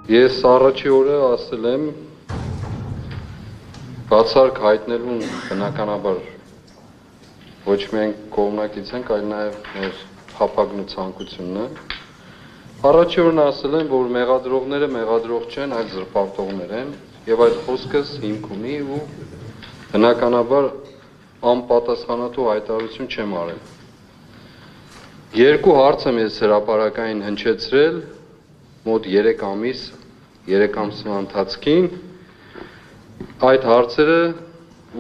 Ես առաջի օրը ասել եմ բացարկ հայտնելուն բնականաբար ոչ միայն կողմնակից ենք, այլ նաև մեր փափագն ու ցանկությունն է։ Առաջի օրն ասել եմ, որ մեղադրողները մեղադրող չեն, այլ զրպարտողներ են, եւ այդ խոսքս հիմք ունի ու բնականաբար անպատասխանատու հայտարարություն չեմ արել։ Երկու հարց եմ ես հրապարակային հնչեցրել մոտ 3 ամիս, 3 ամսվա ընթացքին, այդ հարցերը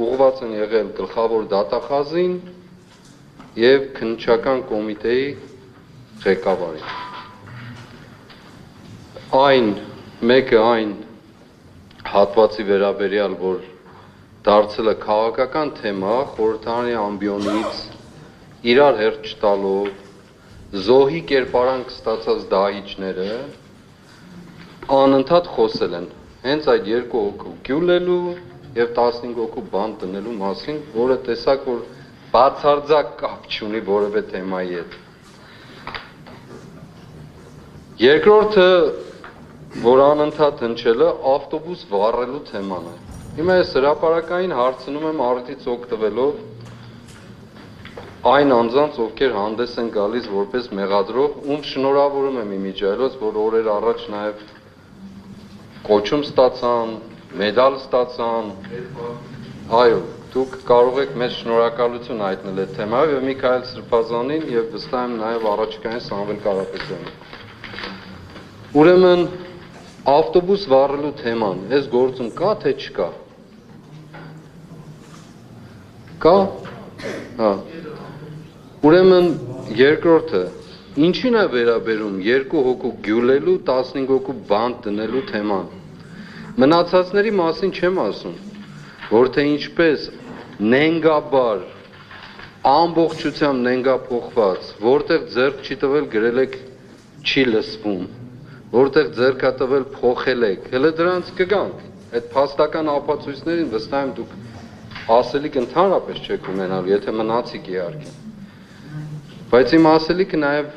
ուղղված են եղել գլխավոր դատախազին եւ քննչական կոմիտեի ղեկավարին։ Մեկը այն հատվածի վերաբերյալ, որ դարձել է քաղաքական թեմա, խորհրդարանի ամբիոնից իրար հերթ չտալով, զոհի կերպարանք ստացած դահիճները անընդհատ խոսել են հենց այդ 2 հոգու գյուլելու եւ 15 հոգու բանտ դնելու մասին, որը տեսակ որ բացարձակ կապ չունի որևէ թեմայի հետ։ Երկրորդը, որ անընդհատ հնչել է, ավտոբուս վառելու թեման է։ Հիմա ես հրապարակային հարցնում եմ առիթից օգտվելով այն անձանց, ովքեր հանդես են գալիս որպես մեղադրող, ում շնորհավորում եմ իմիջիայլոց, որ օրեր առաջ նաև կոչում ստացան, մեդալ ստացան, այո, դուք կարող եք մեզ շնորհակալություն հայտնել այդ թեմայով եւ Միքայել Սրբազանին եւ վստահ եմ նաեւ առաջիկային Սամվել Կարապետյանին։ Ուրեմն ավտոբուս վառելու թեման, այս գործում կա թե չկա։ Կա։ Հա։ Ուրեմն երկրորդը, ինչին է վերաբերում 2 հոգու գյուլելու, 15 հոգու բանտ դնելու թեման։ Մնացածների մասին չեմ ասում, որ թե ինչպես նենգաբար, ամբողջությամբ նենգափոխված, որտեղ ձեռք չի տվել գրել եք չի լսվում, որտեղ ձեռք է տվել փոխել եք, հələ դրանց կգանք, այդ փաստական ապացույցներին վստահ եմ դուք ասելիք ընդհանրապես չեք ունենալու, եթե մնացիք իհարկե։ Բայց իմ ասելիքը նաև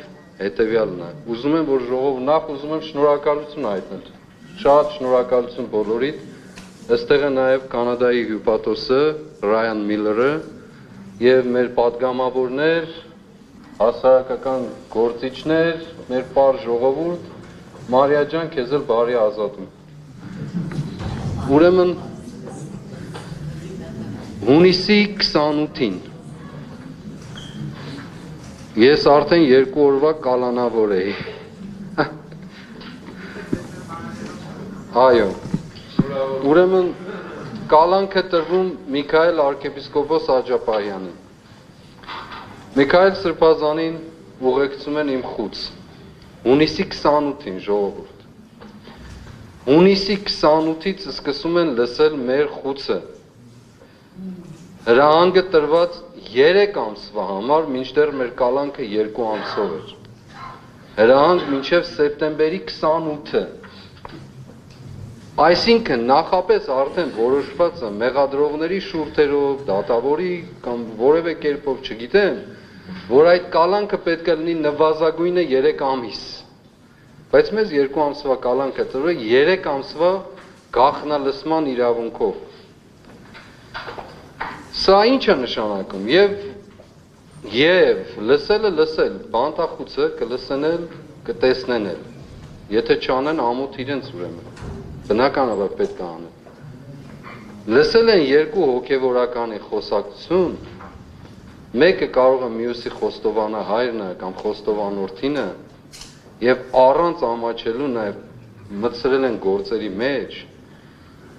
հետևյալն է, ուզում եմ, որ ժողովուրդ նախ ուզում եմ շնորհակալություն հայտնել, շատ շնորհակալություն բոլորիդ, այստեղ է նաև Կանադայի հյուպատոսը Ռայան Միլլերը եւ մեր պատգամավորներ, հասարակական գործիչներ, մեր պար ժողովուրդ, Մարիա ջան, քեզ էլ բարի ազատում։ Ուրեմն հունիսի 28-ին ես արդեն 2 օրվա կալանավոր էի։ Այո։ Ուրեմն կալանքը տրվում Միքայել arczepiskopos Աջապահյանին։ Միքայել Սրբազանին ուղեկցում են իմ խուց։ Հունիսի 28-ին ժողովուրդ։ Հունիսի 28-ից սկսում են լսել մեր խուցը։ Հրահանգը տրված 3 ամսվա համար, մինչդեռ մեր կալանքը 2 ամսով էր։ Հրահանգ մինչև սեպտեմբերի 28-ը։ Այսինքն նախապես արդեն որոշված է մեղադրողների շուրթերով, դատավորի կամ որևէ կերպով չգիտեմ, որ այդ կալանքը պետք է լինի նվազագույնը 3 ամիս։ Բայց մեզ 2 ամսվա կալանք է տրվել 3 ամսվա գաղտնալսման իրավունքով։ Սա ինչ է նշանակում, եւ լսելը լսել, բանտախուցը կլսեն էլ, կտեսնեն էլ, եթե չանեն ամոթ իրենց ուրեմն, բնականաբար պետք է անեն։ Լսել են 2 հոգևորականի խոսակցություն, մեկը կարող է մյուսի խոստովանահայրն է կամ խոստովանորդինը, եւ առանց ամաչելու նաեւ մտցրել են գործերի մեջ,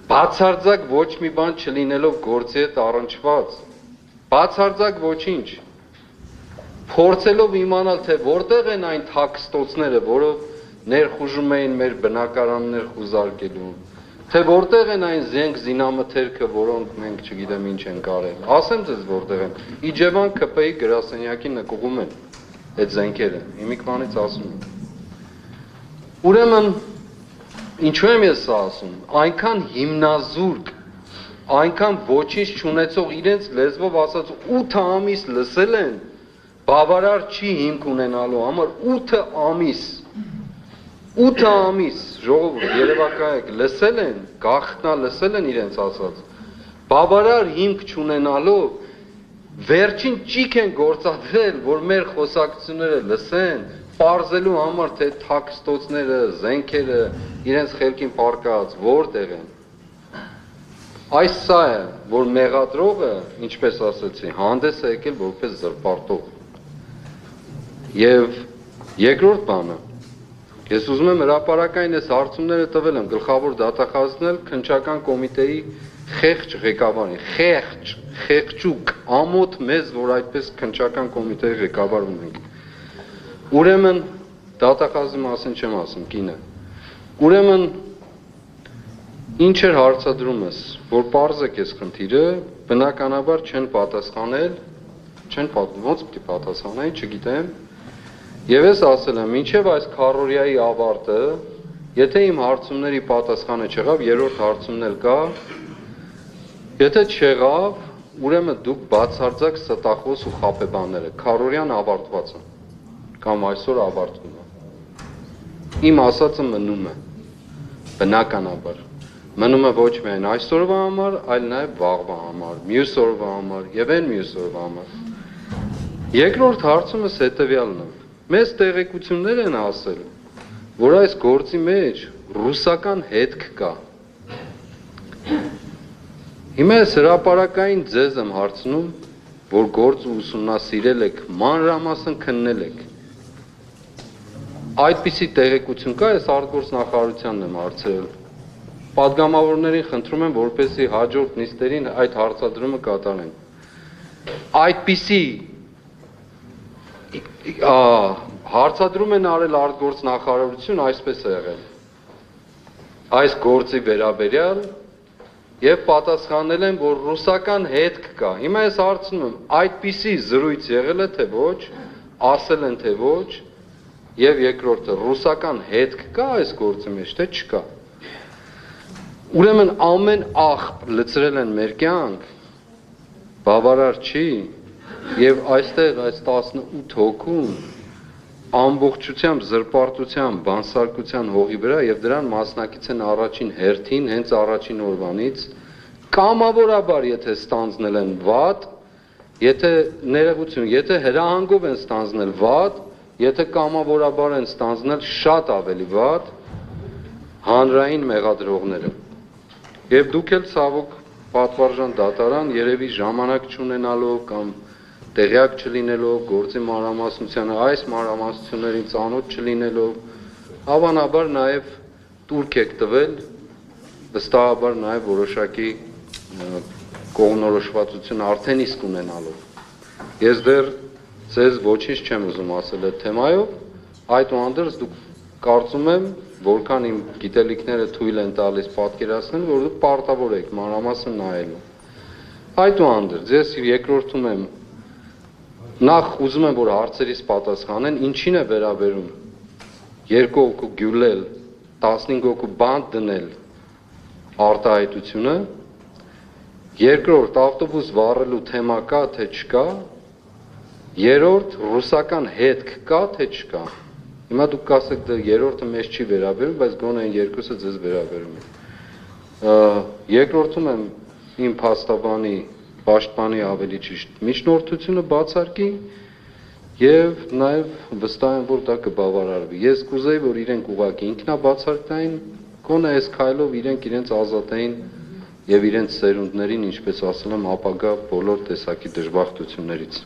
բացարձակ ոչ մի բան չլինելով գործի հետ առնչված, բացարձակ ոչինչ, փորձելով իմանալ, թե որտեղ են այն թաքստոցները, որով ներխուժում էին մեր բնակարաններ խուզարկելու, թե որտեղ են այն զենք զինամթերքը, որոնք մենք չգիտեմ ինչ են կարել, ասեմ ձեզ որտեղ են, Իջևան ԿՊ-ի գրասենյակի նկուղում են այդ զենքերը, իմիքմանից ասում եմ։ Ուրեմն, ինչու եմ ես սա ասում, այնքան հիմնազուրկ, այնքան ոչինչ չունեցող իրենց լեզվով ասած 8 ամիս լսել են, բավարար չի հիմք ունենալու համար 8 ամիս, 8 ամիս ժողովուրդ երևակայեք լսել են, գաղտնա լսել են իրենց ասած, բավարար հիմք չունենալով վերջին ճիք են գործադրել, որ մեր խոսակցությունները լսեն, պարզելու համար թե թաքստոցները, զենքերը իրենց խելքին պարկած որտեղ են։ Այս սա է, որ մեղադրողը, ինչպես ասացի, հանդես է եկել որպես զրպարտող։ Եվ երկրորդ բանը, ես ուզում եմ հրապարակային այս հարցումները տվել եմ գլխավոր դատախազն քննչական կոմիտեի խեղճ ղեկավարին, խեղճուկ, ամոթ մեզ, որ այդպես քննչական կոմիտեի ղեկավար ունենք։ Ուրեմն դատախազի մասին չեմ ասում, կինը։ Ուրեմն ինչ էր հարցադրումս, որ պարզեք այս խնդիրը, բնականաբար չեն պատասխանել, ոնց պիտի պատասխանեին, չգիտեմ։ Եվ ես ասել եմ, մինչև այս քառորյայի ավարտը, եթե իմ հարցումների պատասխանը չեղավ, երրորդ հարցումն էլ կա, եթե չեղավ, ուրեմն դուք բացարձակ ստախոս ու խաբեբաներ եք, քառորյան ավարտված է, կամ այսօր ավարտվում է։ Իմ ասածը մնում է, բնականաբար։ Մնում է ոչ միայն այսօրվա համար, այլ նաև վաղվա համար, մյուս օրվա համար եւ այն մյուս օրվա համար։ Երկրորդ հարցումս հետեւյալն է։ Մեզ տեղեկություններ են ասել, որ այս գործի մեջ ռուսական հետք կա։ Հիմա ես հրապարակային ձեզ եմ հարցնում, որ գործը ուսումնասիրել եք, մանրամասն քննել եք։ Այդպիսի տեղեկություն կա, ես արտգործնախարարությանն եմ հարցրել։ Պատգամավորներին խնդրում եմ, որպեսզի հաջորդ նիստերին այդ հարցադրումը կատարեն։ Այդպիսի հարցադրում են արել արտգործնախարարություն, այսպես է եղել։ Այս գործի վերաբերյալ եւ պատասխանել են, որ ռուսական հետք կա։ Հիմա ես հարցնում եմ, այդպիսի զրույց եղել է թե ոչ, ասել են թե ոչ, եւ երկրորդը ռուսական հետք կա այս գործի մեջ, թե չկա։ Ուրեմն ամեն աղբ լցրել են մեր կյանք, բավարար չի, եւ այստեղ այս 18 հոգում ամբողջությամբ զրպարտության, բանսարկության հողի վրա եւ դրան մասնակից են առաջին հերթին, հենց առաջին օրվանից, կամավորաբար եթե ստանձնել են վատ, եթե ներողություն, եթե հրահանգով են ստանձնել վատ, եթե կամավորաբար են ստանձնել շատ ավելի վատ հանրային մեղադրողները։ Եվ դուք էլ ցավոք պատվարժան դատարան երևի ժամանակ չունենալով կամ տեղյակ չլինելով գործի մանրամասնությանը, այս մանրամասնություններին ծանոթ չլինելով, հավանաբար նաև տուրք եք տվել, վստահաբար նաև որոշակի կողմնորոշվածություն արդեն իսկ ունենալով։ Ես դեռ ձեզ ոչինչ չեմ ուզում ասել այդ թեմայով, այդուհանդերձ դուք կարծում եմ, որքան իմ գիտելիքները թույլ են տալիս պատկերացնել, որ դուք պարտավոր եք մանրամասն նայելու։ Այդուհանդերձ ես երկրորդում եմ, նախ ուզում եմ, որ հարցերից պատասխանեն, ինչին է վերաբերում 2 հոգու գյուլել, 15 հոգու բանտ դնել արտահայտությունը, երկրորդ ավտոբուս վառելու թեմա կա, թե չկա, երրորդ ռուսական հետք կա, թե չկա։ Հիմա դուք կասեք, դա երրորդը մեզ չի վերաբերում, բայց գոնե այն երկուսը ձեզ վերաբերում է։ Երկրորդում եմ իմ փաստաբանի, պաշտպանի ավելի ճիշտ միջնորդությունը բացարկի եւ նաեւ վստահ եմ, որ դա կբավարարվի։ Ես կուզեի, որ իրենք ուղղակի ինքնաբացարկային, գոնե այս քայլով իրենք իրենց ազատային եւ իրենց սերունդներին, ինչպես ասել եմ, ապագա բոլոր տեսակի դժբախտություններից։